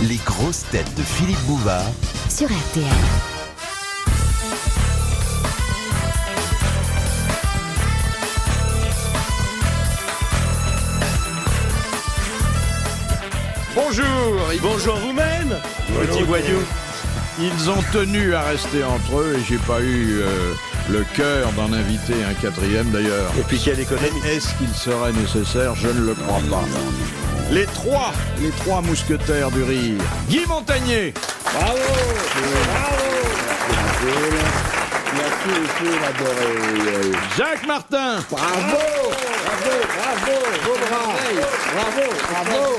Les grosses têtes de Philippe Bouvard sur RTL. Bonjour, Bonjour vous-même, petit voyou. ils ont tenu à rester entre eux et j'ai pas eu le cœur d'en inviter un quatrième d'ailleurs. Et puis quelle économie. Est-ce qu'il serait nécessaire? Je ne le crois pas. Les trois mousquetaires du rire. Guy Montagnier. Bravo, bravo. Merci, monsieur l'adoré. Jacques Martin. Bravo, beau bras. Bravo.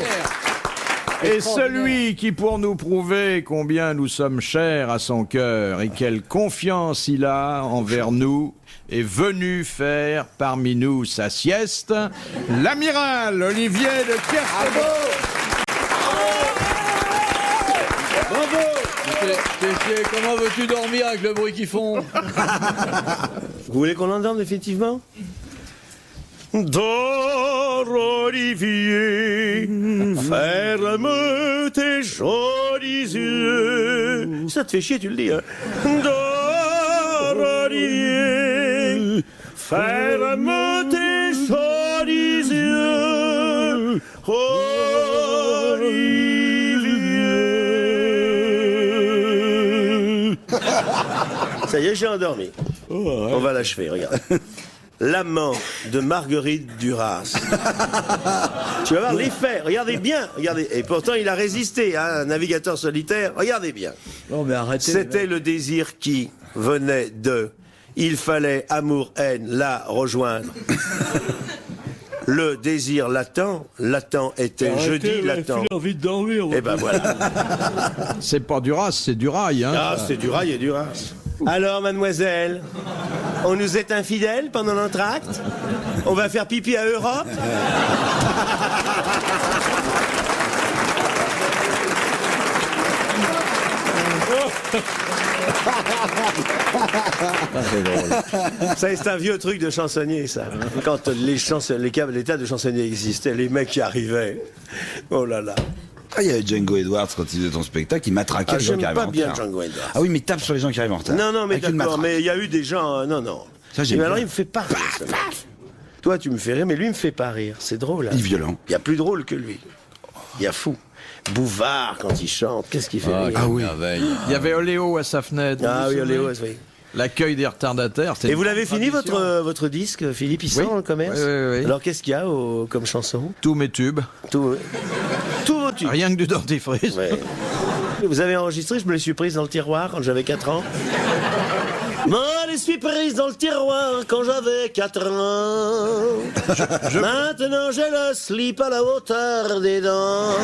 Et celui qui, pour nous prouver combien nous sommes chers à son cœur et quelle confiance il a envers nous, est venu faire parmi nous sa sieste, l'amiral Olivier de Kersauzon. Bravo. Comment veux-tu dormir avec le bruit qu'ils font? Vous voulez qu'on endorme définitivement? Dors, Olivier, ferme tes jolis yeux. Ça te fait chier, tu le dis, hein? Dors, Olivier, ferme tes jolis yeux, Olivier. Ça y est, j'ai endormi. On va l'achever, regarde. L'amant de Marguerite Duras. Tu vas voir l'effet, regardez bien, regardez. Et pourtant il a résisté, hein, un navigateur solitaire, regardez bien. Non mais arrêtez. C'était le désir qui venait de... Il fallait, amour-haine, la rejoindre. Le désir latent était jeudi latent. J'ai envie de dormir. Et ben voilà. C'est pas du race, c'est du rail. Hein. Ah, c'est du rail et du ras. Alors, mademoiselle, on nous est infidèles pendant l'entracte? On va faire pipi à Europe? Ça, c'est un vieux truc de chansonnier, ça. Quand les tas de chansonniers existaient, les mecs qui arrivaient. Oh là là. Ah, il y avait Django Edwards quand il faisait ton spectacle, il matraquait les gens qui J'aime arrivaient pas en bien retard. Django Edwards. Ah oui, mais tape sur les gens qui arrivent en retard. Non, mais Avec une d'accord, matraque. mais il y a eu des gens... non. Ça, j'aime Mais alors, bien. il me fait pas rire. ce mec. Toi, tu me fais rire, mais lui, il me fait pas rire. C'est drôle. Hein. Il est violent. Il y a plus drôle que lui. Il y a fou. Bouvard, quand il chante, qu'est-ce qu'il fait rire? Ah oui. Merveille. Il y avait Oléo à sa fenêtre. Ah vous oui, vous souvenez? Léo, oui. L'accueil des retardataires. Et vous l'avez fini, votre disque, Philippe? Il sort dans le commerce? Oui. Alors, qu'est-ce qu'il y a comme chanson? Tous mes tubes. Tout vos tubes. Rien que du dentifrice. Ouais. Vous avez enregistré, je me les suis prise dans le tiroir quand j'avais 4 ans. Moi, je les suis prise dans le tiroir quand j'avais 4 ans. Maintenant, j'ai le slip à la hauteur des dents.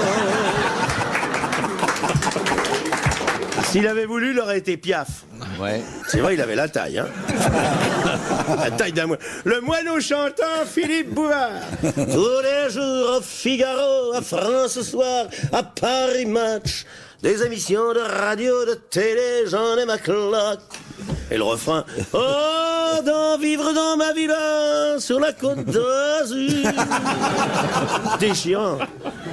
S'il avait voulu, il aurait été Piaf. Ouais. C'est vrai, il avait la taille, hein. La taille d'un moine. Le moineau chantant, Philippe Bouvard. Tous les jours au Figaro, à France Soir, à Paris Match. Des émissions de radio, de télé, j'en ai ma cloque. Et le refrain. Oh, vivre dans ma villa, sur la côte d'Azur. Déchirant.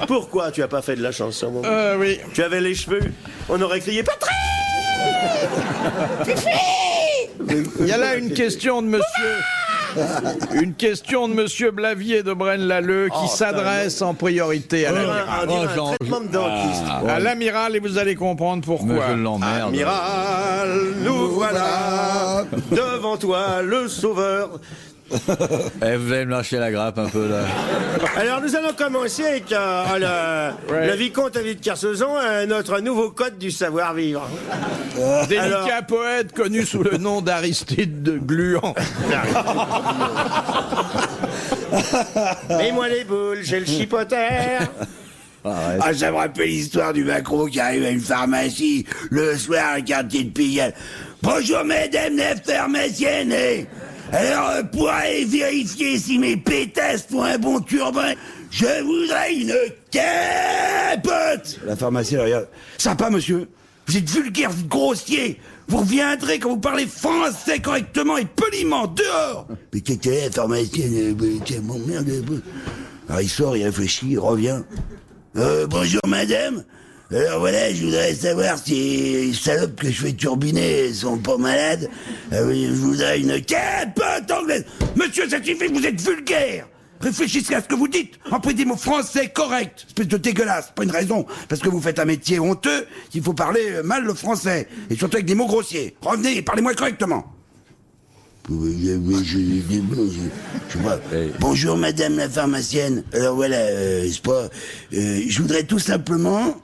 Pourquoi tu as pas fait de la chanson, mon gars? Oui. Tu avais les cheveux, on aurait crié Patrick. Il y a là une question de monsieur. Une question de monsieur Blavier de Braine-l'Alleud qui s'adresse en priorité à l'amiral. Un traitement de dentiste. À l'amiral et vous allez comprendre Mais pourquoi. je l'emmerde. Amiral, nous voilà devant toi, le sauveur. Eh, vous allez me lâcher la grappe un peu là. Alors nous allons commencer avec le vicomte de Kersauzon, notre nouveau code du savoir-vivre. Délicat poète connu sous le nom d'Aristide de Gluant. Mets-moi les boules, j'ai le chipoteur. Ah, ça me rappelle l'histoire du Macron qui arrive à une pharmacie le soir, un quartier de Pigalle. Bonjour mesdames les pharmaciennes. Alors, pour aller vérifier si mes pétasses font un bon turbin, je voudrais une capote. La pharmacienne regarde. Sympa, monsieur. Vous êtes vulgaire, vous êtes grossier. Vous reviendrez quand vous parlez français correctement et poliment, dehors. Mais qu'est-ce que c'est, pharmacienne? Mon merde. Alors il sort, il réfléchit, il revient. Bonjour madame. Alors voilà, je voudrais savoir si les salopes que je fais turbiner sont pas malades. Je voudrais une capote anglaise. Monsieur, ça suffit, vous êtes vulgaire. Réfléchissez à ce que vous dites. Employez des mots français corrects. Espèce de dégueulasse. Pas une raison. Parce que vous faites un métier honteux, il faut parler mal le français. Et surtout avec des mots grossiers. Revenez et parlez-moi correctement. Je sais pas. Bonjour madame la pharmacienne. Alors voilà, c'est pas. Je voudrais tout simplement,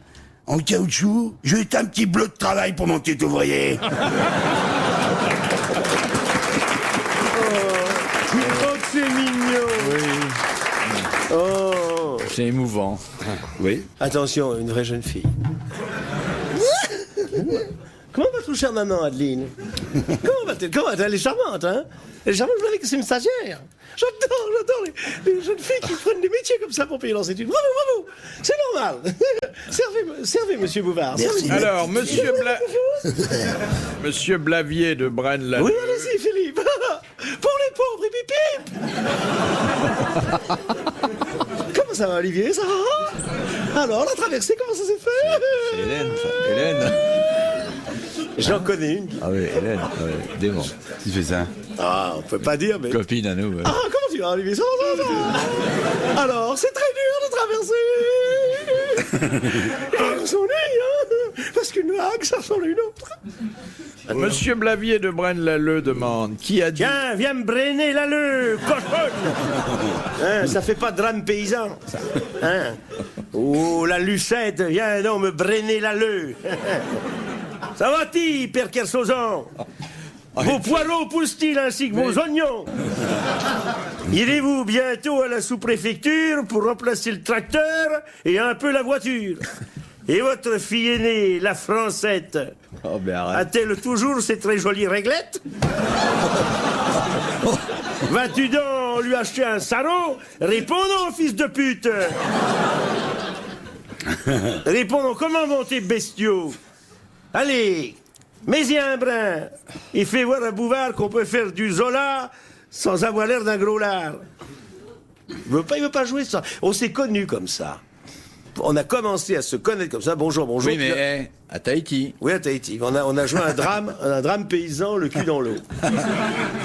en caoutchouc, juste un petit bleu de travail pour mon petit ouvrier. Oh, c'est mignon. Oh. C'est émouvant. Oui. Attention, une vraie jeune fille. Comment va ton chère maman, Adeline? Comment va-t-elle? Elle est charmante, hein? Elle est charmante, je que c'est une stagiaire. J'adore les jeunes filles qui prennent des métiers comme ça pour payer leurs études. Bravo! C'est normal. servez, monsieur Bouvard. Merci. Servez. Alors, Monsieur Blavier de Braine-l'Alleud. Oui, allez-y, Philippe. Pour les pauvres, hip hip. Comment ça va, Olivier? Ça va? Alors, la traversée, comment ça s'est fait? C'est Hélène, ça. Hélène. J'en connais une. Ah oui, Hélène, démon. Qui fait ça? Ah, on peut pas dire, mais... Copine à nous. Ouais. Ah, comment tu vas, Olivier? Ça va. Alors, c'est très dur de traverser. On s'ennuie, hein? Parce qu'une vague, ça ressemble à une autre. Monsieur Blavier de Braine-l'Alleud demande qui a dit. Tiens, viens me brainer la leu, cochonne. Hein, ça fait pas de drame paysan, ça. Hein? Oh, la Lucette, viens donc me brainer la leu. Ça va-t-il, Père Kersozan? Vos poireaux poussent-ils ainsi que vos oignons? Irez-vous bientôt à la sous-préfecture pour remplacer le tracteur et un peu la voiture? Et votre fille aînée, la Francette, Oh, ben arrête. a-t-elle toujours ces très jolies réglettes? Vas-tu donc lui acheter un sarrau? Réponds donc, fils de pute. Réponds donc, comment vont tes bestiaux? Allez, mets-y un brin et fais voir à Bouvard qu'on peut faire du Zola sans avoir l'air d'un gros lard. Il veut pas jouer ça. On s'est connus comme ça. On a commencé à se connaître comme ça. Bonjour. Oui, mais à Tahiti. Oui, à Tahiti. On a joué un drame paysan, le cul dans l'eau.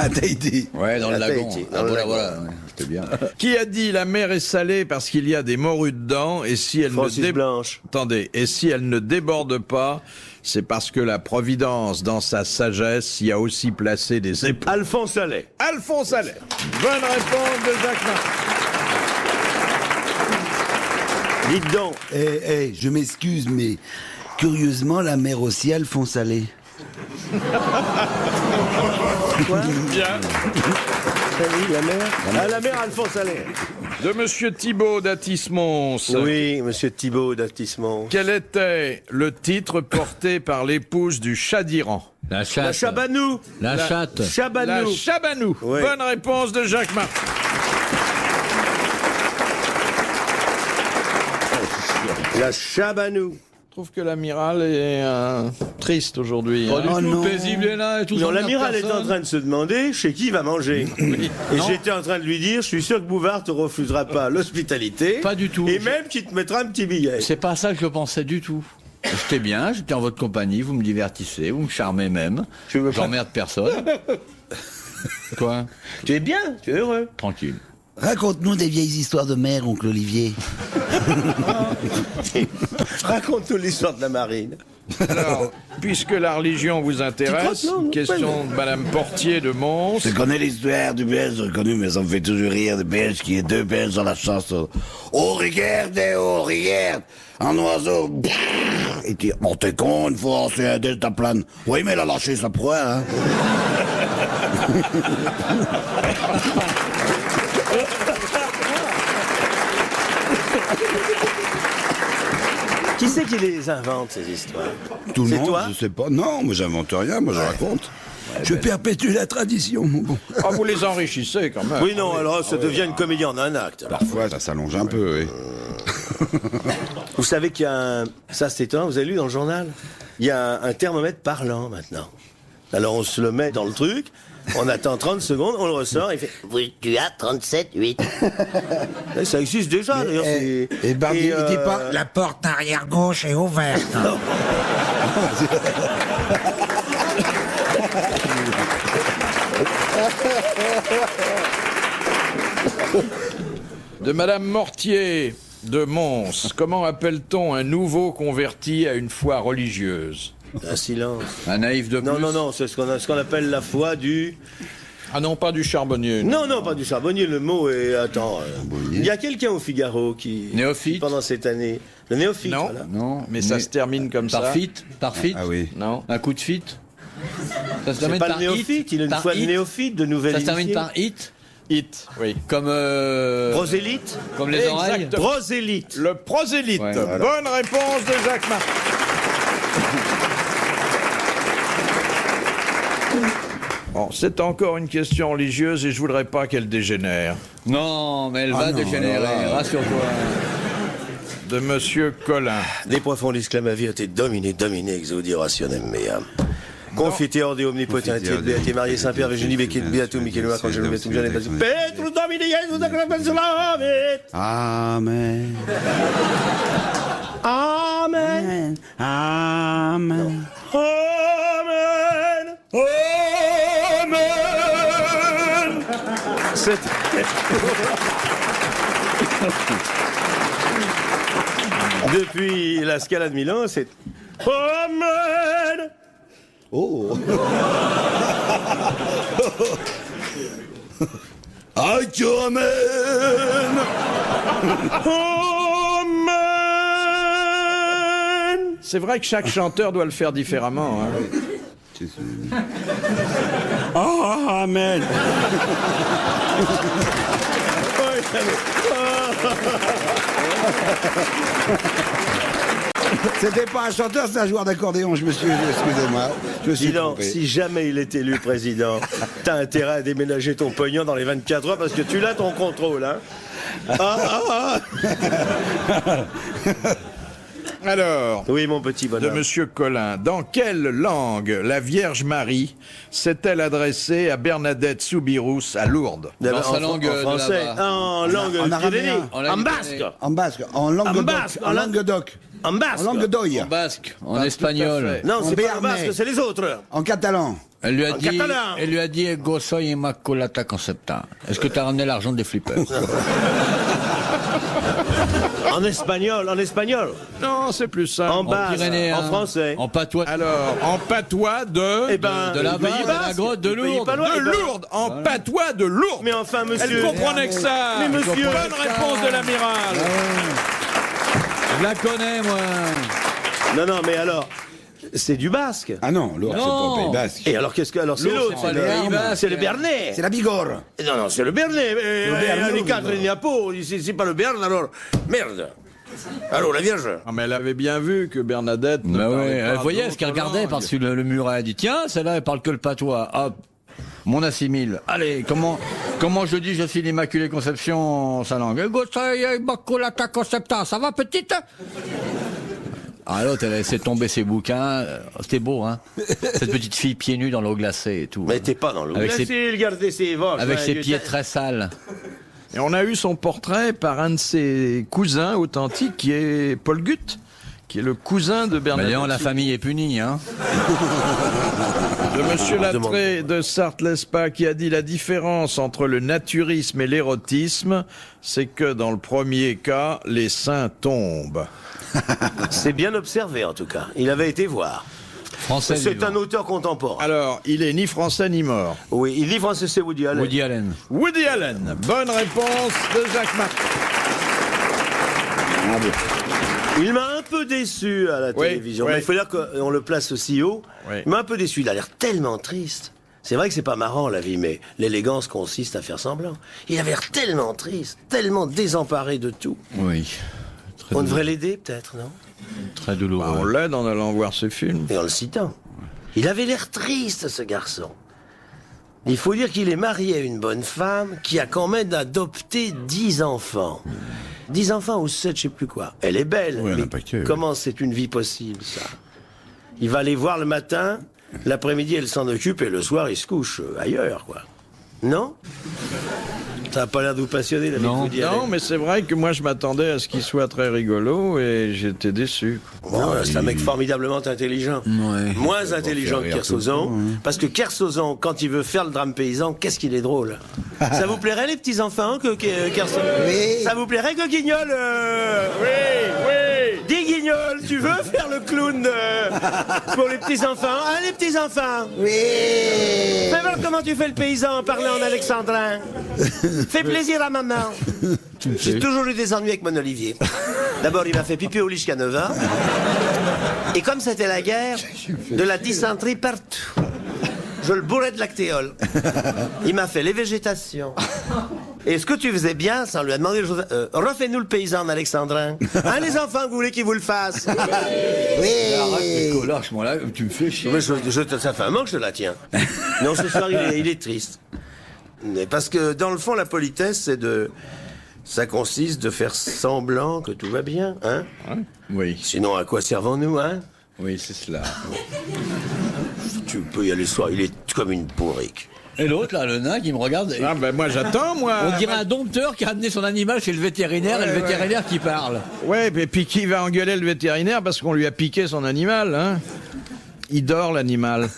À Tahiti. Ouais, dans le À lagon. Tahiti, Ah, dans le voilà, lagon. voilà. Ouais, c'était bien. Qui a dit la mer est salée parce qu'il y a des morues dedans et si elle Francis Blanche. Attendez, et si elle ne déborde pas, c'est parce que la Providence, dans sa sagesse, y a aussi placé des éponges. Alphonse Allais. Alphonse Allais. Bonne réponse de Jacques Martin. Dites donc. Je m'excuse, mais curieusement, la mère aussi, Alphonse Allais. Bien. Oui, la mère. Ah, la mère Alphonse Allais. De Monsieur Thibault d'Atis-Mons. Oui, monsieur Thibault d'Atismont. Quel était le titre porté par l'épouse du Shah d'Iran? La chatte. La Chabanou. La chatte. La Chabanou. Chabanou. Oui. Bonne réponse de Jacques Martin. La Chabanou. Je trouve que l'amiral est triste aujourd'hui. Pas du Oh tout non. paisible, il est là et tout. Non, ça, l'amiral est personne. en train de se demander chez qui il va manger. Et j'étais en train de lui dire, je suis sûr que Bouvard te refusera pas l'hospitalité. Pas du tout. Et même qu'il te mettra un petit billet. C'est pas ça que je pensais du tout. J'étais bien, j'étais en votre compagnie, vous me divertissez, vous me charmez même. Tu veux pas- J'emmerde personne. Quoi? Tu es bien, tu es heureux. Tranquille. Raconte-nous des vieilles histoires de mer, oncle Olivier. Raconte-nous l'histoire de la marine. Alors, puisque la religion vous intéresse, Tu crois que non, question de Madame Portier de Mons. Je connais l'histoire du belge, je connais, mais ça me fait toujours rire, de belge qui est deux belges dans la chanson. Oh, regarde, un oiseau. Et tu oh, t'es con, une fois, c'est un deltaplane. Oui, mais il a lâché sa proie, hein. Qui c'est qui les invente, ces histoires? Tout le C'est monde, toi je sais pas. Non, moi j'invente rien, moi je raconte. Je perpétue la tradition, mon bon. Ah, vous les enrichissez quand même. Oui, non, alors ça devient une comédie en un acte. Parfois, ça s'allonge un peu, oui. Vous savez qu'il y a un... Ça, c'est étonnant, vous avez lu dans le journal? Il y a un thermomètre parlant, maintenant. Alors, on se le met dans le truc, On attend 30 secondes, on le ressort, il fait oui, tu as 37,8. Ça existe déjà, d'ailleurs. Et Barbier, il dit pas La porte arrière gauche est ouverte. De Madame Mortier de Mons, comment appelle-t-on un nouveau converti à une foi religieuse? Un silence. Un naïf de plus. Non, c'est ce qu'on appelle la foi du... Ah non, pas du charbonnier. Non, pas du charbonnier, le mot est... Attends, il y a quelqu'un au Figaro qui... Néophyte. Pendant cette année. Le néophyte, Non. voilà. Non, Mais ça se termine comme ça. Par fit. Ah oui. Non. Un coup de fit. Ça se C'est termine pas par le néophyte, il a une par foi de hit. néophyte, de nouvelle Ça se termine initiée. par hit, Hit, oui. comme Prosélite. comme les oreilles. Exactement. Prosélite. Le prosélyte. Ouais, voilà. Bonne réponse de Jacques Martin. Bon, c'est encore une question religieuse et je voudrais pas qu'elle dégénère. Non, mais elle Ah va non, dégénérer. alors là. Rassure-toi. De Monsieur Collin. Des profondis que ma vie a été dominée, exaudi rationem meam. Confiteor de omnipotenti et beati Maria Saint-Pierre Virginie Becquet Beatum Michaelua quand je le mets tout jeune et vas-y. Petrus Domini Jesus Sacramentulavit. Amen. Amen. Amen. Amen. Amen. Depuis la Scala de Milan, c'est Amen. Oh. Amen. Amen. C'est vrai que chaque chanteur doit le faire différemment. Hein. Amen. C'était pas un chanteur, c'est un joueur d'accordéon. Excusez-moi, je me suis Dis donc, trompé. si jamais il est élu président, t'as intérêt à déménager ton pognon dans les 24 heures parce que tu l'as ton contrôle, hein. Alors, Oui, mon petit de bonhomme. Monsieur Collin, dans quelle langue la Vierge Marie s'est-elle adressée à Bernadette Soubirous à Lourdes? Dans sa langue de français, là-bas. en langue en araméen. pyrénéenne, En en langue basque, En basque, en langue En basque, en langue doc, en basque. en langue d'oï, En basque, en Pas tout espagnol. à fait. Non, En c'est pas en béarnais. basque, c'est les autres. en catalan. Elle lui a En dit, catalan. elle lui a dit, Ego soy immaculata concepta. Est-ce que t'as ramené l'argent des flippers? En espagnol, Non, c'est plus simple. en En basque, pyrénéen. en français. En patois. Alors, en patois de... Eh ben, de la le Pays Basse, de la basque, grotte de le pays Lourdes. pas loin, de eh ben. Lourdes, en patois de Lourdes. Mais enfin, Elle monsieur. comprenait que ça. Mais monsieur- Bonne réponse de l'amiral. Je la connais, moi. Non, mais alors, c'est du basque. Ah non, Lourdes, c'est pas Non. le Pays basque. Et alors, qu'est-ce que. Alors, c'est Lourdes, l'autre. c'est pas le Pays basque. C'est le Bernet. C'est la Bigorre. Non, c'est le Bernet. Bernet, Les oui, quatre, non. il n'y a pas. C'est pas le Berne, alors. Merde. Alors, la Vierge. Ah, mais elle avait bien vu que Bernadette... ne Bah parlait ouais, pas elle voyait ce qu'elle d'autres regardait langues. par-dessus le muret. Elle a dit, tiens, celle-là, elle parle que le patois. Hop. Mon assimile. Allez, comment je dis je suis l'Immaculée Conception, sa langue? Ego soy immaculata concepta. Ça va, petite? Ah, l'autre, elle a laissé tomber ses bouquins. C'était beau, hein? Cette petite fille pieds nus dans l'eau glacée et tout. Mais t'es pas dans l'eau. Avec ses- Laissez-le garder ses vaches. Avec hein, ses Dieu pieds t'a- très sales. Et on a eu son portrait par un de ses cousins authentiques, qui est Paul Gutt, qui est le cousin de Mais Bernadette. d'ailleurs, la famille est punie, hein? De Monsieur Lattré de Sarthe-Lespa, qui a dit la différence entre le naturisme et l'érotisme, c'est que dans le premier cas, les seins tombent. C'est bien observé, en tout cas. Il avait été voir. Français. C'est vivant. un auteur contemporain. Alors, il est ni français ni mort. Oui, il dit français, c'est Woody Allen. Woody Allen. Woody Allen, bonne réponse de Jacques Martin. Il m'a un peu déçu à la Oui, télévision. oui. Mais il faut dire qu'on le place aussi haut. Oui. Il m'a un peu déçu. Il a l'air tellement triste. C'est vrai que c'est pas marrant la vie, mais l'élégance consiste à faire semblant. Il avait l'air tellement triste, tellement désemparé de tout. Oui. Très On douloureux. devrait l'aider, peut-être, non? Très douloureux. Bah, on l'aide en allant voir ce film. Et en le citant. Il avait l'air triste, ce garçon. Il faut dire qu'il est marié à une bonne femme qui a quand même adopté 10 enfants. 10 enfants ou 7, je sais plus quoi. Elle est belle. Oui, elle mais n'a pas que, oui. comment c'est une vie possible, ça? Il va les voir le matin, L'après-midi, elle s'en occupe et le soir, il se couche ailleurs, quoi. Non? Ça n'a pas l'air de vous passionner, la vie que vous d'y aller. Non, mais c'est vrai que moi je m'attendais à ce qu'il soit très rigolo et j'étais déçu. Bon, c'est un mec formidablement intelligent. Ouais. Moins intelligent que Kersozon. Parce que Kersozon, quand il veut faire le drame paysan, qu'est-ce qu'il est drôle. Ça vous plairait, les petits-enfants, Kersozon? Oui. Ça vous plairait que Guignol Oui, oui. Dis Guignol, tu veux faire le clown pour les petits-enfants? Hein, les petits-enfants? Oui. Fais voir comment tu fais le paysan en parlant en alexandrin. Fais plaisir à maman. J'ai toujours eu des ennuis avec mon Olivier. D'abord, il m'a fait pipi au lit jusqu'à 9 ans. Et comme c'était la guerre, de la dysenterie partout. Je le bourrais de lactéole. Il m'a fait les végétations. Et ce que tu faisais bien, sans lui demander des choses... refais-nous le paysan en alexandrin. Hein, les enfants, vous voulez qu'il vous le fasse? Oui. Lâche-moi là, tu me fais chier. Mais ça fait un moment que je te la tiens. Non, ce soir, il est triste. Mais parce que, dans le fond, la politesse, ça consiste de faire semblant que tout va bien, hein? Oui, Sinon, à quoi servons-nous, hein? oui, c'est cela. Tu peux y aller le soir, il est comme une bourrique. Et l'autre, là, le nain qui me regarde. Ah ben moi j'attends, moi. On dirait un dompteur qui a amené son animal chez le vétérinaire et le vétérinaire qui parle. Ouais, et puis qui va engueuler le vétérinaire parce qu'on lui a piqué son animal, hein? Il dort, l'animal.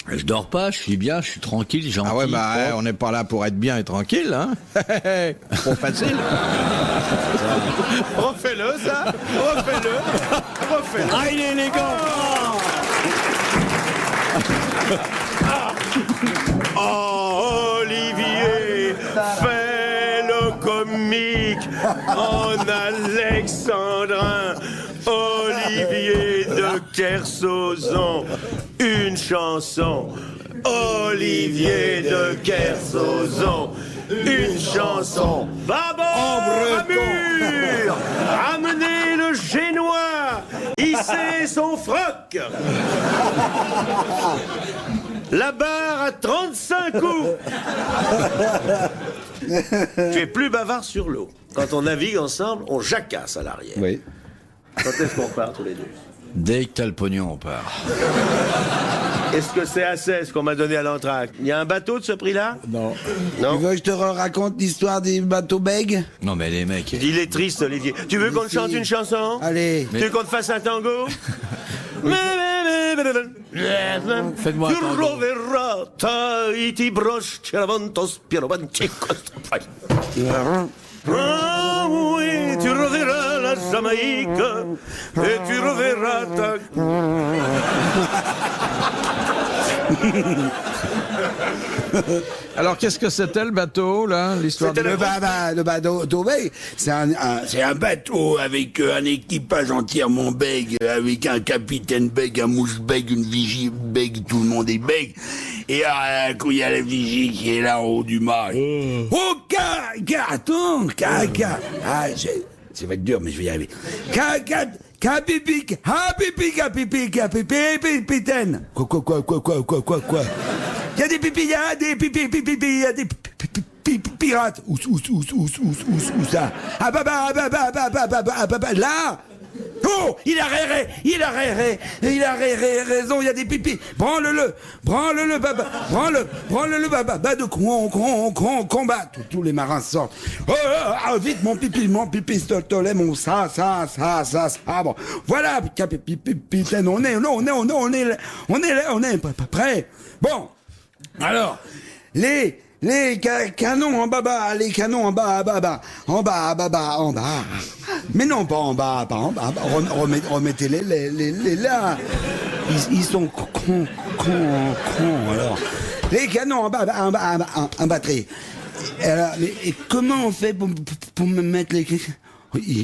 Je dors pas, je suis bien, je suis tranquille, gentil. Ah ouais, bah on n'est pas là pour être bien et tranquille, hein? Trop facile. Refais-le, ça! Refais-le! Refais-le! Ah, il est élégant. Oh, Olivier, fais le comique en alexandrin. Olivier de Kersozon, une chanson. Olivier de Kersozon, une chanson. Bâbord à mur, amenez le génois, hissez son froc. La barre à 35 coups. Tu es plus bavard sur l'eau. Quand on navigue ensemble, on jacasse à l'arrière. Oui. Quand est-ce qu'on part tous les deux? Dès que t'as le pognon, on part. Est-ce que c'est assez ce qu'on m'a donné à l'entracte? Il y a un bateau de ce prix-là? Non. Non. Tu veux que je te raconte l'histoire des bateaux bègues? Non, mais les mecs. Il est triste, Olivier. Tu veux qu'on te chante une chanson? Allez. Tu veux qu'on te fasse un tango? Faites-moi un Tu tango. reverras Tahiti, broche, Chiravantos, Pierrovanchicos. Ah oui, tu reverras la Jamaïque et tu reverras ta... Alors qu'est-ce que c'était le bateau, là? L'histoire de... Le bateau bègue, c'est un bateau avec un équipage entièrement bègue, avec un capitaine bègue, un mouche bègue, une vigie bègue, tout le monde est bègue. Et quand il y a la vigie qui est là en haut du mât. Oh, attends, ah, ça va être dur, mais je vais y arriver. Capitaine. Quoi? Il y a des pirates. Où ça? Là. Oh, il a raison, il y a des pipis. Branle-le, baba, de combat. Tous les marins sortent. Oh, vite, mon pipi, stolet, mon ça, bon. Voilà, capitaine, on est prêt. Bon. Alors, les canons en bas, en bas. Mais non, pas en bas. Remettez-les là. Ils sont cons, alors. Les canons en bas, en batterie. Alors, et comment on fait pour me mettre les...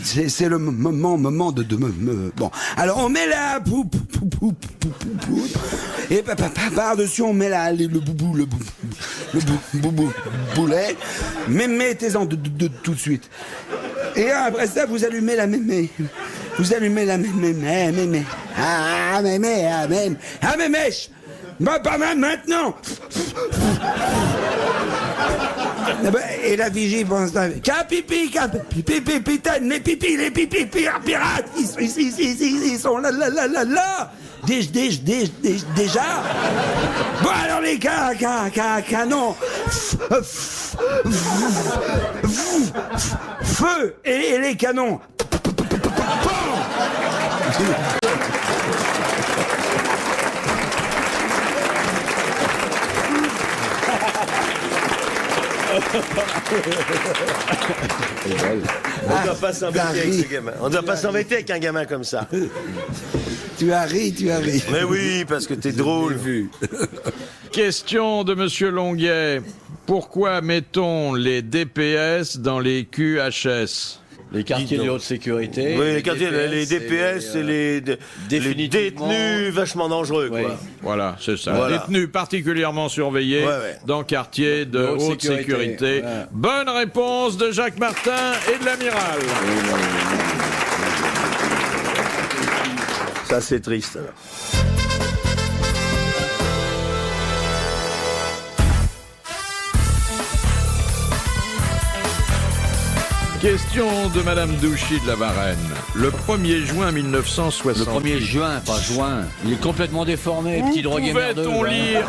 C'est le moment de me... Bon, alors on met la... Et par-dessus, on met le boulet. Mais mettez-en tout de suite. Et après ça, vous allumez la mémé. Ah, mémèche. Pas maintenant. Et la vigie pense... Capitaine, les pipis pirates, ils sont là. Déjà. Bon, alors les canons. Feu et les canons. On doit pas s'embêter avec ce gamin. On doit pas s'embêter avec un gamin comme ça. Tu as ri. Mais oui, parce que t'es drôle. Question de Monsieur Longuet. Pourquoi mettons les DPS dans les QHS? Les quartiers de haute sécurité. Oui, les quartiers, les DPS, c'est les détenus vachement dangereux, quoi. Oui. Voilà, c'est ça. Voilà. Détenus particulièrement surveillés Ouais. dans quartier de haute sécurité. Voilà. Bonne réponse de Jacques Martin et de l'amiral. Ça, c'est triste, alors. Question de Madame Douchy de la Varenne. Le 1er juin 1960. Le 1er juin, pas juin. Il est complètement déformé, petit drogué merdeux. Pouvait-on là. lire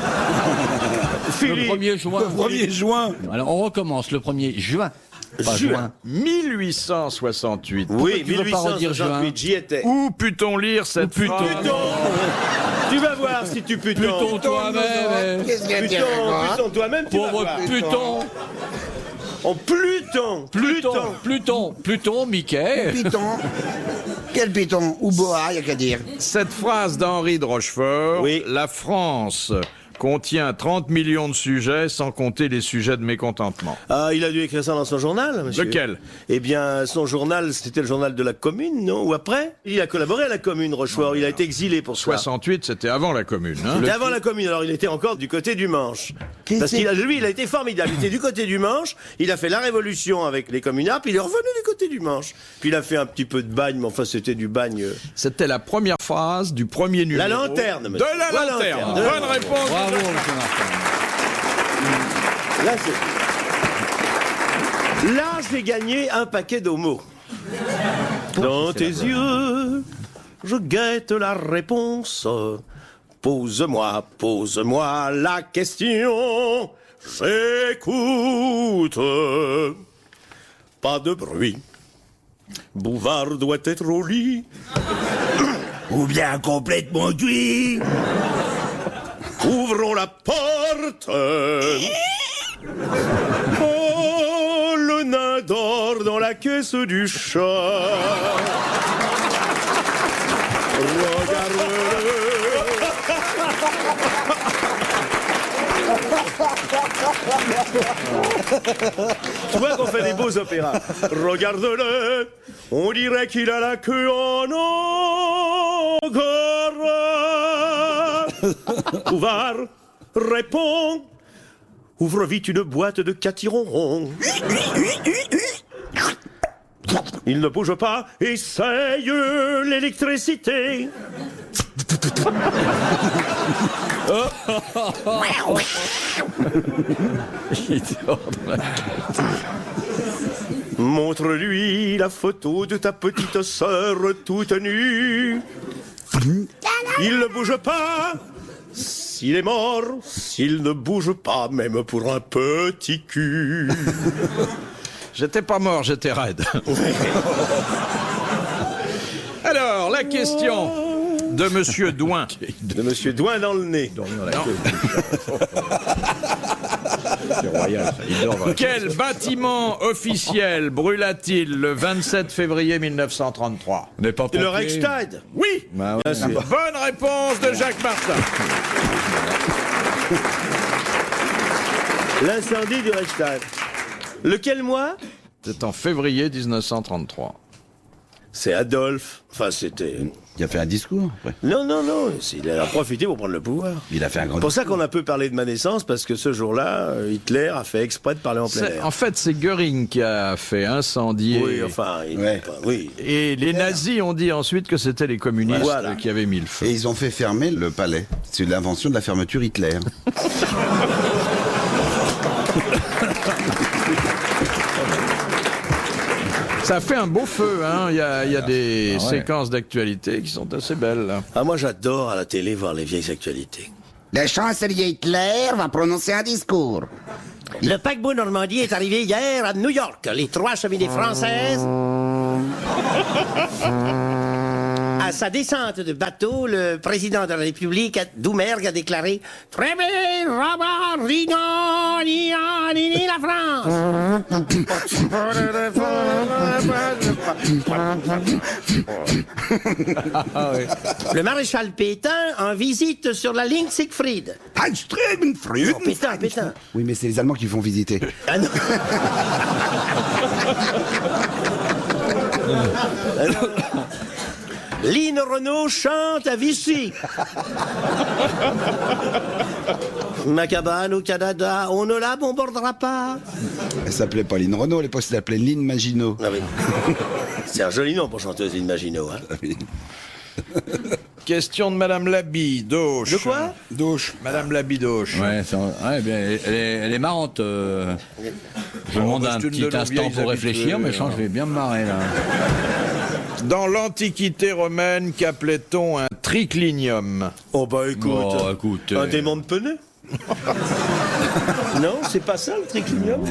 Le 1er juin. 1er juin. Alors on recommence, le 1er juin. Pas juin. 1868. Oui, tu veux pas redire juin 1868, j'y étais. Où put-on lire cette phrase? Tu vas voir si tu puton. Pluton toi-même. Qu'est-ce qu'il y a de Puton, dire, puton, toi-même, tu vas Pauvre voir. Pluton. Oh, Pluton, Mickey. Python. Quel python? Ou boa, y a qu'à dire. Cette phrase d'Henri de Rochefort, Oui. la France contient 30 millions de sujets, sans compter les sujets de mécontentement. Ah, il a dû écrire ça dans son journal, monsieur. Lequel? Eh bien, son journal, c'était le journal de la Commune, non? Ou après? Il a collaboré à la Commune, Rochefort. Il a été exilé pour ça. 68, c'était avant la Commune. Hein. C'était avant la Commune, alors il était encore du côté du Manche. Qu'est-ce Parce que- lui, il a été formidable. Il était du côté du Manche, il a fait la révolution avec les communards, puis il est revenu du côté du Manche. Puis il a fait un petit peu de bagne, mais enfin c'était du bagne. C'était la première phrase du premier numéro. La lanterne, De monsieur. la La lanterne. lanterne. Bonne réponse. Bravo, monsieur Martin. Là, j'ai gagné un paquet d'homos. Dans tes yeux, je guette la réponse. Pose-moi la question. J'écoute. Pas de bruit. Bouvard doit être au lit. Ou bien complètement cuit. Ouvrons la porte. Oh, le nain dort dans la caisse du chat. Regarde-le. Tu vois qu'on fait des beaux opéras. Regarde-le. On dirait qu'il a la queue en angora. Bouvard, réponds. Ouvre vite une boîte de catirons. Il ne bouge pas, essaye l'électricité. Montre-lui la photo de ta petite sœur toute nue. Il ne bouge pas. S'il est mort, s'il ne bouge pas, même pour un petit cul. J'étais pas mort, j'étais raide. Alors, la question de Monsieur Douin. De Monsieur Douin dans le nez. Quel bâtiment officiel brûla-t-il le 27 février 1933? On n'est pas Le pompier. Reichstag. Oui. Bah ouais. Bien sûr. Bonne réponse de Jacques Martin. L'incendie du Reichstag. Lequel mois? C'est en février 1933. C'est Adolphe. Enfin, c'était... Il a fait un discours. Ouais. Non, il a profité pour prendre le pouvoir. Il a fait un grand C'est pour ça qu'on a peu parlé de ma naissance, parce que ce jour-là, Hitler a fait exprès de parler en plein air. En fait, c'est Göring qui a fait incendier. Oui, enfin, Ouais. oui. Et les nazis ont dit ensuite que c'était les communistes Voilà. qui avaient mis le feu. Et ils ont fait fermer le palais. C'est l'invention de la fermeture Hitler. Ça fait un beau feu, hein. Il y a des séquences d'actualité qui sont assez belles. Là. Ah, moi, j'adore à la télé voir les vieilles actualités. Le chancelier Hitler va prononcer un discours. Le paquebot Normandie est arrivé hier à New York. Les 3 cheminées françaises. À sa descente de bateau, le président de la République, Doumergue, a déclaré « Très bien, Robert, la France !» Le maréchal Pétain en visite sur la ligne Siegfried. Früden. Pétain. Oui, mais c'est les Allemands qui font visiter. Ah non. Lynn Renault chante à Vichy. Ma cabane au Canada, on ne la bombardera pas. Elle s'appelait pas Lynn Renault, à l'époque, elle s'appelait Lynn Maginot. Ah oui. C'est un joli nom pour chanteuse, Lynn Maginot. Hein. Question de Madame Labidoche. De quoi? Dauche. Madame Labidoche. Ouais, bien, elle est marrante. Je demande un c'est une de petit nos instant vieilles pour réfléchir, mais habitudes, je vais bien me marrer là. Dans l'Antiquité romaine, qu'appelait-on un triclinium? Oh bah écoute, écoute, un démon de pneu. Non, c'est pas ça le triclinium.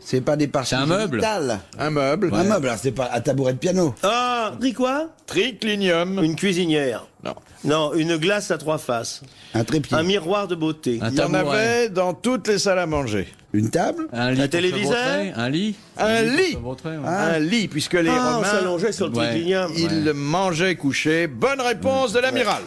C'est pas des parties C'est un meuble. digitales. Un meuble. Un meuble, alors c'est pas un tabouret de piano. Ah, dis quoi? Triclinium. Une cuisinière. Non. Non, une glace à 3 faces. Un trépied. Un miroir de beauté. Un Il y en tabouret. avait dans toutes les salles à manger. Une table. Un lit Un pour se téléviseur. vautrer, un lit. Un lit. pour se vautrer, ouais. Un lit, puisque les Ah, on Romains, s'allongeait sur le Ouais. triclinium. ils mangeaient couchés. Bonne réponse de l'amiral.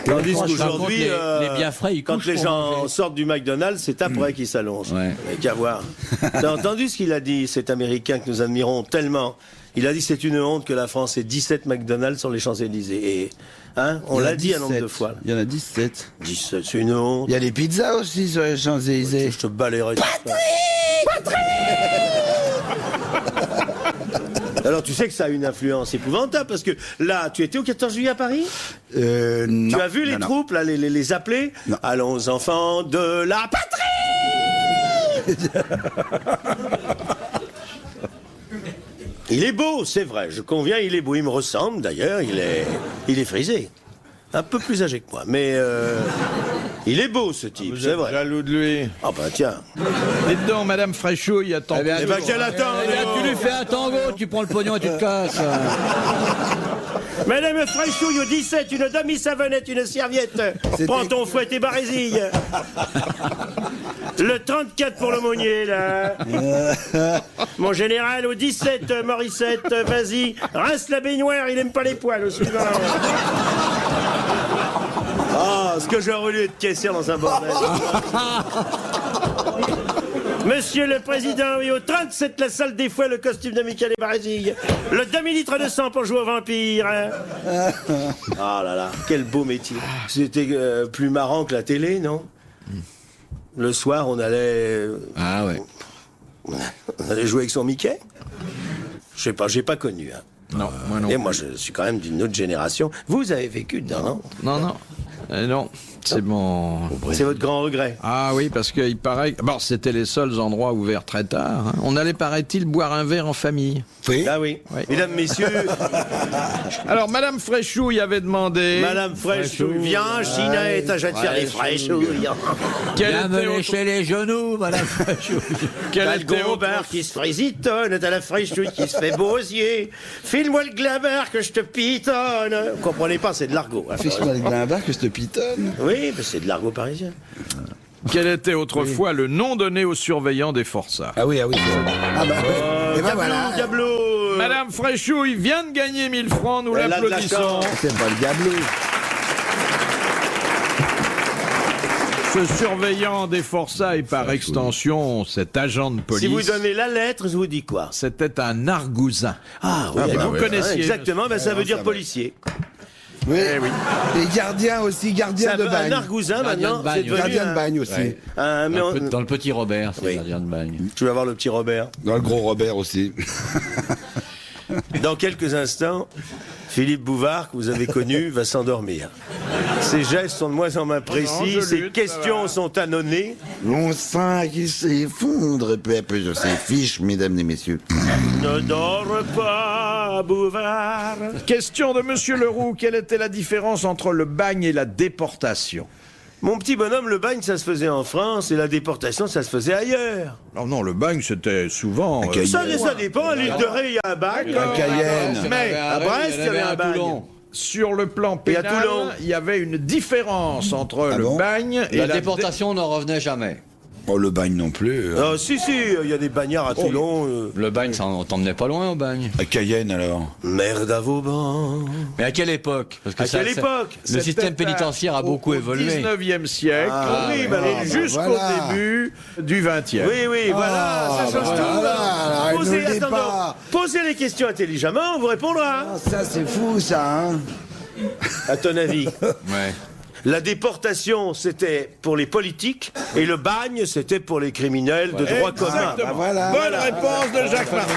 Tandis Par contre, qu'aujourd'hui, les bienfaits, ils quand couchent les pour gens manger. sortent du McDonald's, c'est après qu'ils s'allongent. Ouais. Il n'y a qu'à voir. T'as entendu ce qu'il a dit, cet Américain que nous admirons tellement? Il a dit c'est une honte que la France ait 17 McDonald's sur les Champs-Élysées. Et on l'a dit un nombre de fois. Il y en a 17. 17, c'est une honte. Il y a les pizzas aussi sur les Champs-Élysées. Je te balayerai. Alors tu sais que ça a une influence épouvantable parce que là, tu étais au 14 juillet à Paris? Non. Tu as vu les Non, non. troupes, là, les appelés? Non. Allons enfants de la patrie! Il est beau, c'est vrai, je conviens, il est beau, il me ressemble d'ailleurs, il est frisé. Un peu plus âgé que moi, mais il est beau ce type, Vous c'est êtes vrai. jaloux de lui. Ah ben tiens. Dites donc, Madame Fréchouille, attends. Eh ben qu'elle attend, Eh bien, tu lui fais un tango, tu prends le pognon et tu te casses. Madame Fréchouille, au 17, une demi-savonnette, une serviette. Prends ton fouet et barésille. Le 34 pour l'aumônier, là. Mon général, au 17, Morissette, vas-y. Rince la baignoire, il aime pas les poils, au suivant. Ah, ce que j'aurais voulu être caissière dans un bordel. Monsieur le Président, oui, au 37, la salle des fouets, le costume de Michael et Barésille. Le demi-litre de sang pour jouer au vampire. Ah là là, quel beau métier. C'était plus marrant que la télé, non? Le soir, on allait jouer avec son Mickey. Je sais pas, j'ai pas connu. Hein. Non, moi non. Et moi, je suis quand même d'une autre génération. Vous avez vécu dedans, non? Non. Non, c'est mon... C'est votre grand regret. Ah oui, parce qu'il paraît... Bon, c'était les seuls endroits ouverts très tard. Hein. On allait, paraît-il, boire un verre en famille. Oui. Ah oui. Oui. Mesdames, messieurs, Alors, Madame Fréchouille avait demandé... Madame Fréchouille, viens, Ginette, je vais te faire les Fréchouilles. Quelle Viens me était, lécher les genoux, madame Fréchouille. quelle T'as le était gros qui se frésitonne, t'as la Fréchouille qui se fait beausier. File-moi le glaber que je te pitonne. Vous comprenez pas, c'est de l'argot. hein. Fais-moi avec un bar que je te pitonne. Oui, mais c'est de l'argot parisien. Quel était autrefois le nom donné aux surveillants des forçats? Ah oui. Ah bah ouais. Et ben voilà. Diablo. Madame Fréchouille vient de gagner 1000 francs, nous Elle a de la l'applaudissons. chance. C'est pas le diablo. Ce surveillant des forçats et par extension cet agent de police, Si vous donnez la lettre, je vous dis quoi? c'était un argousin. Ah oui, Et vous connaissiez. exactement, ben, ça veut dire policier. Oui. Eh oui. Et gardien aussi, gardien Ça de veut- un bagne. argousin Gardien maintenant, de bagne, c'est devenu Gardien de un- bagne aussi. Ouais. mais on- Dans le petit Robert, c'est Oui. gardien de bagne. Tu vas voir le petit Robert. Dans le gros Robert aussi. Dans quelques instants, Philippe Bouvard, que vous avez connu, va s'endormir. Ses gestes sont de moins en moins précis, je ses lutte, ça questions va. sont annonnées. Mon sein qui s'effondre peu à peu sur ses fiches, mesdames et messieurs. Ne dors pas, Bouvard. Question de Monsieur Leroux. Quelle était la différence entre le bagne et la déportation? Mon petit bonhomme, le bagne, ça se faisait en France et la déportation, ça se faisait ailleurs. Non, non, le bagne, c'était souvent... Cayenne. Ça dépend, à l'île de Ré, il y a un bagne. À Cayenne. Mais à Brest, il y avait un bagne. sur le plan Et à pénal, Toulon. il y avait une différence entre le bon bagne et La déportation n'en revenait jamais. Oh, le bagne non plus. Ah, si, il y a des bagnards à Toulon. Le bagne, ça on t'emmenait pas loin au bagne. À Cayenne, alors. Merde à Vauban. Mais à quelle époque? Parce que À quelle époque? Le système pénitentiaire a beaucoup évolué. Au 19e siècle, oui, bah alors, et jusqu'au voilà. début du 20e. Oui, voilà, ça change tout. alors, Posez, ne le dis attends, pas. posez les questions intelligemment, on vous répondra. Ah, ça, c'est fou, ça, hein. À ton avis, Ouais. la déportation, c'était pour les politiques et le bagne, c'était pour les criminels de droit commun. Exactement. Bah voilà. Bonne réponse de Jacques Martin.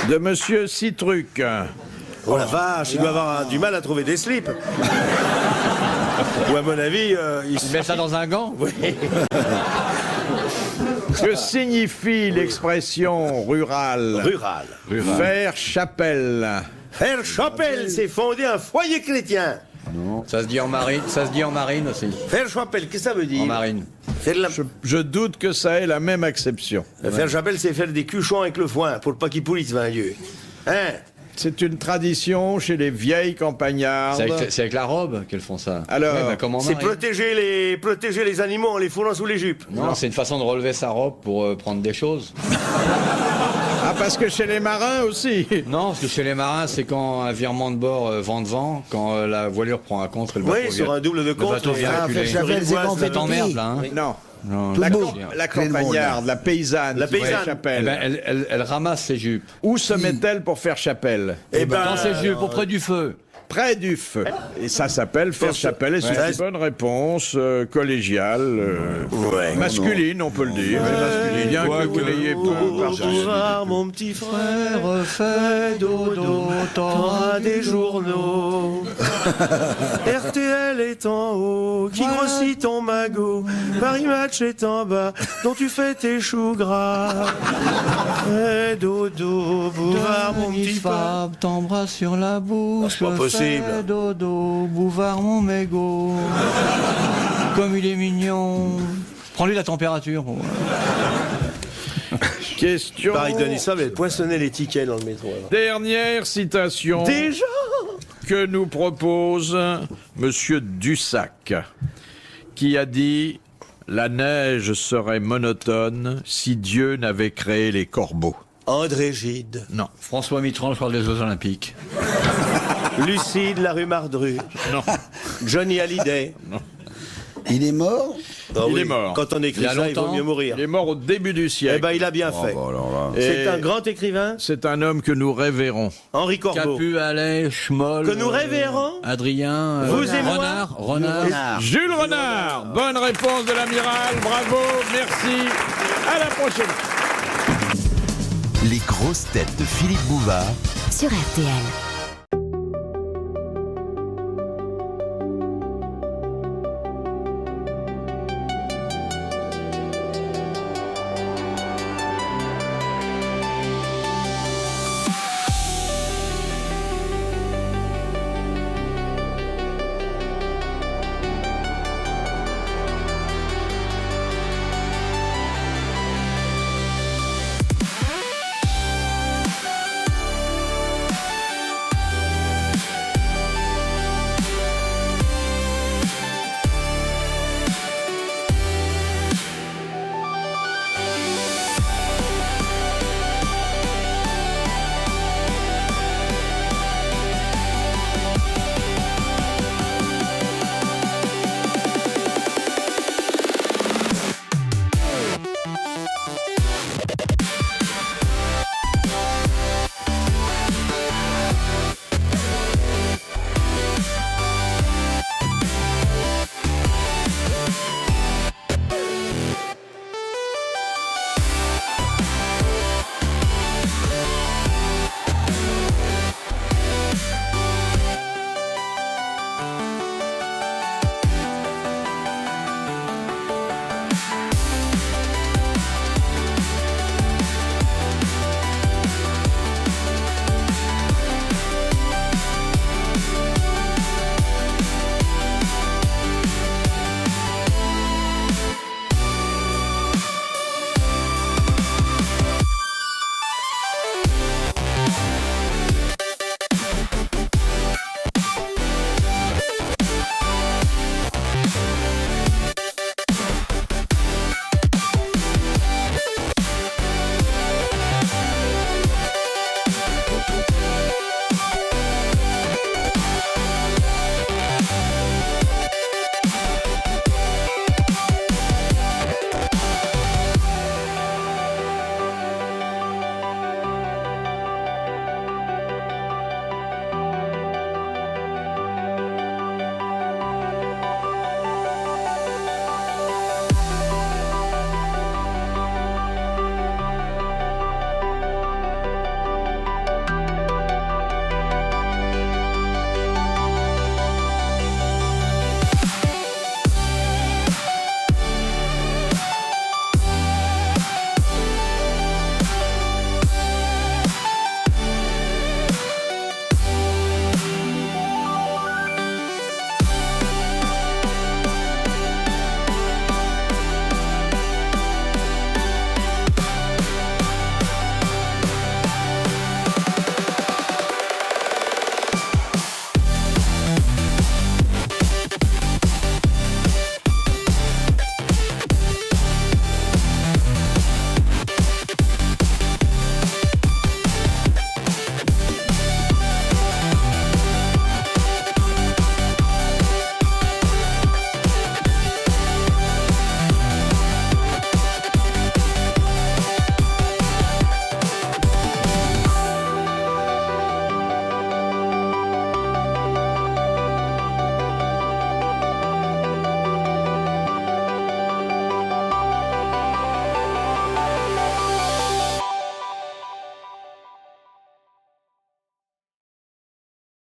De Monsieur Citruc. Oh la vache, il doit avoir du mal à trouver des slips. Ou à mon avis, il se Tu mets ça dans un gant? Que signifie l'expression rurale? rural. Faire chapelle. Faire chapelle, c'est fonder un foyer chrétien. Ça se dit en marine, ça se dit en marine aussi. Faire chapelle, qu'est-ce que ça veut dire? En marine. Faire, Je doute que ça ait la même acception. faire chapelle, c'est faire des cuchons avec le foin pour pas qu'ils pourrissent, ben Dieu. Hein? C'est une tradition chez les vieilles campagnardes. C'est avec la robe qu'elles font ça. Alors, Ouais, bah, comme en C'est marine. protéger les animaux en les fourrant sous les jupes. Non, c'est une façon de relever sa robe pour prendre des choses. Ah, parce que chez les marins aussi. Non, parce que chez les marins, c'est quand un virement de bord vent de vent, quand la voilure prend un contre et le bateau Oui, vient. sur un double de Le contre. bateau vient Ah, reculer. faire chapelle, c'est qu'on fait Ça t'emmerde là, hein? Non. Non, La, beau. la Plein de monde, campagnarde, la paysanne, La qui fait paysanne. Eh chapelle. ben, elle ramasse ses jupes. Où se met-elle pour faire chapelle? Eh ben, Dans ses jupes, auprès du feu. Près du feu. Et ça s'appelle faire chapelle. Et c'est Ouais. une bonne réponse collégiale, masculine, on peut le dire. Masculine, bien que vous l'ayez peu partagé. Bouvard, mon petit frère, fais dodo, t'auras des journaux. RTL est en haut, qui grossit ton magot. Paris Match est en bas, dont tu fais tes choux gras. Fais dodo, Bouvard, mon petit frère. Fab t'embrasse sur la bouche. C'est pas possible. Fais dodo, Bouvard mon mégot. Comme il est mignon. Prends-lui la température. Question. Pareil, Denis, ça va poinçonner les tickets dans le métro. alors. Dernière citation Déjà que nous propose Monsieur Dussac, qui a dit « La neige serait monotone si Dieu n'avait créé les corbeaux. André Gide, » Non. François Mitterrand, je parle des Jeux Olympiques. Lucide, la rue Mardru, Non. Johnny Hallyday. Il est mort? Ah Il oui, est mort. Quand on écrit Il y a ça, il vaut longtemps. mieux mourir. Il est mort au début du Eh siècle. ben, il a bien fait. Et C'est un grand écrivain, c'est un homme que nous révérons. Henri Corbeau. Capu, Allais, Schmoll. Que nous révérons. Adrien. Vous et moi. Renard. Jules Renard. Bonne réponse de l'amiral. Bravo. Merci. À la prochaine. Les grosses têtes de Philippe Bouvard sur RTL.